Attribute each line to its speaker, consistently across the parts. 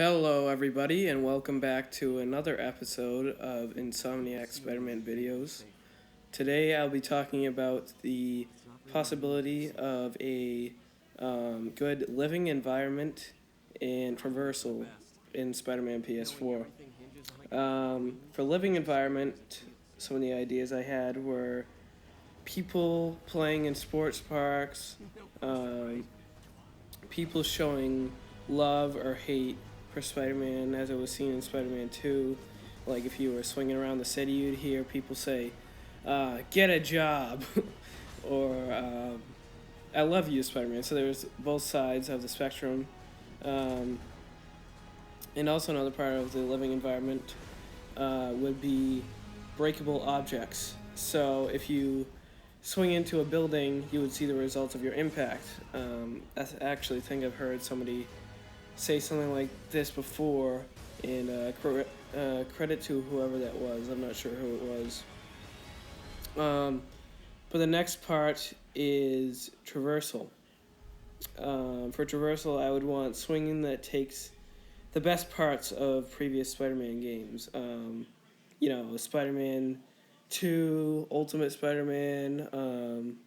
Speaker 1: Hello, everybody, and welcome back to another episode of Insomniac Spider-Man videos. Today, I'll be talking about the possibility of a good living environment and traversal in Spider-Man PS4. For living environment, some of the ideas I had were people playing in sports parks, um, people showing love or hate for Spider-Man as it was seen in Spider-Man 2. Like if you were swinging around the city, you'd hear people say, get a job, or I love you, Spider-Man. So there's both sides of the spectrum. Um, and also another part of the living environment would be breakable objects. So if you swing into a building, you would see the results of your impact. I actually think I've heard somebody say something like this before, and credit to whoever that was. I'm not sure who it was. But the next part is traversal. For traversal, I would want swinging that takes the best parts of previous Spider-Man games. Spider-Man 2, Ultimate Spider-Man,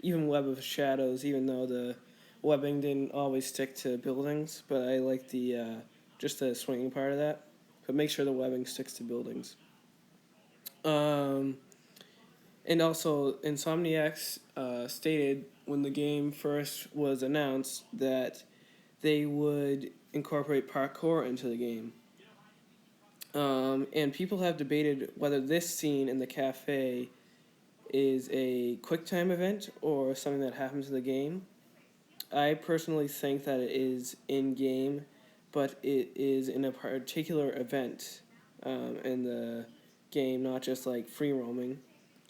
Speaker 1: even Web of Shadows, even though the webbing didn't always stick to buildings, but I like the just the swinging part of that. But make sure the webbing sticks to buildings. And also, Insomniacs stated when the game first was announced that they would incorporate parkour into the game. And people have debated whether this scene in the cafe is a QuickTime event or something that happens in the game. I personally think that it is in game, but it is in a particular event in the game, not just like free roaming.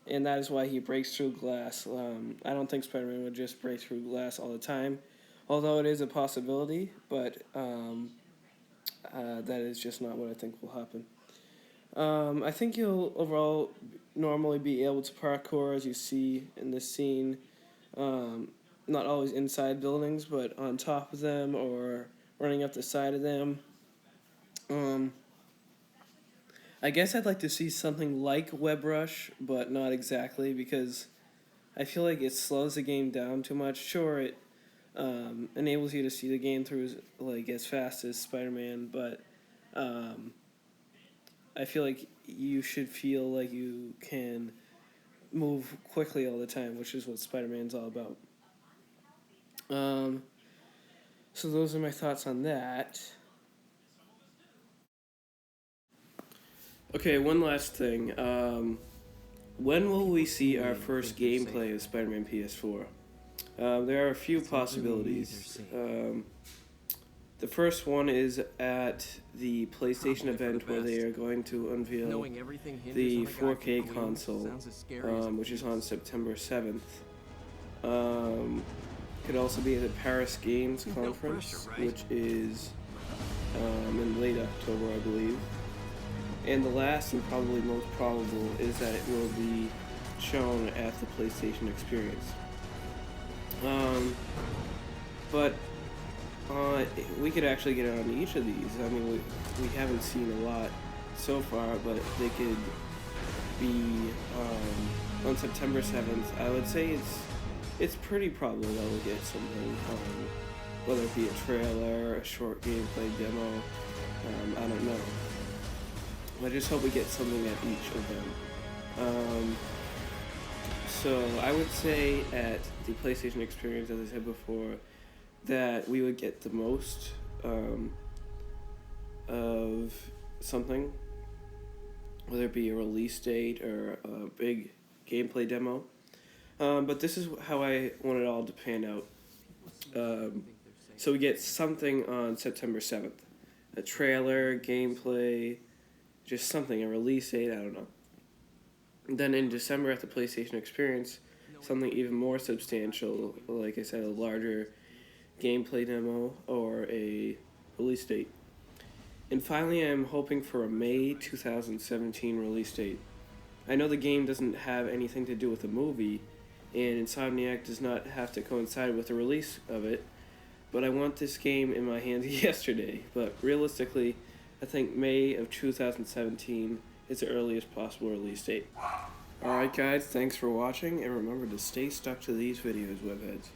Speaker 1: And that is why he breaks through glass. I don't think Spider-Man would just break through glass all the time, although it is a possibility, but that is just not what I think will happen. I think you'll overall normally be able to parkour as you see in this scene. Not always inside buildings, but on top of them or running up the side of them. I guess I'd like to see something like Web Rush, but not exactly because I feel like it slows the game down too much. Sure, it enables you to see the game through like as fast as Spider-Man, but I feel like you should feel like you can move quickly all the time, which is what Spider-Man's all about. Um, so those are my thoughts on that. Okay, one last thing. When will we see our first gameplay of Spider-Man PS4? There are a few possibilities. The first one is at the PlayStation event where they are going to unveil the 4K console, which is on September 7th. Could also be at the Paris Games Conference, which is in late October, I believe. And the last and probably most probable is that it will be shown at the PlayStation Experience. But we could actually get it on each of these. I mean, we haven't seen a lot so far, but they could be on September 7th. I would say it's pretty probable that we'll get something, whether it be a trailer, a short gameplay demo. I don't know. I just hope we get something at each of them. So I would say at the PlayStation Experience, as I said before, that we would get the most of something, whether it be a release date or a big gameplay demo. But this is how I want it all to pan out. So we get something on September 7th. A trailer, gameplay, just something, a release date, I don't know. Then in December at the PlayStation Experience, something even more substantial, like I said, a larger gameplay demo or a release date. And finally, I'm hoping for a May 2017 release date. I know the game doesn't have anything to do with the movie, and Insomniac does not have to coincide with the release of it, but I want this game in my hands yesterday. But realistically, I think May of 2017 is the earliest possible release date. Alright guys, thanks for watching, and remember to stay stuck to these videos, webheads.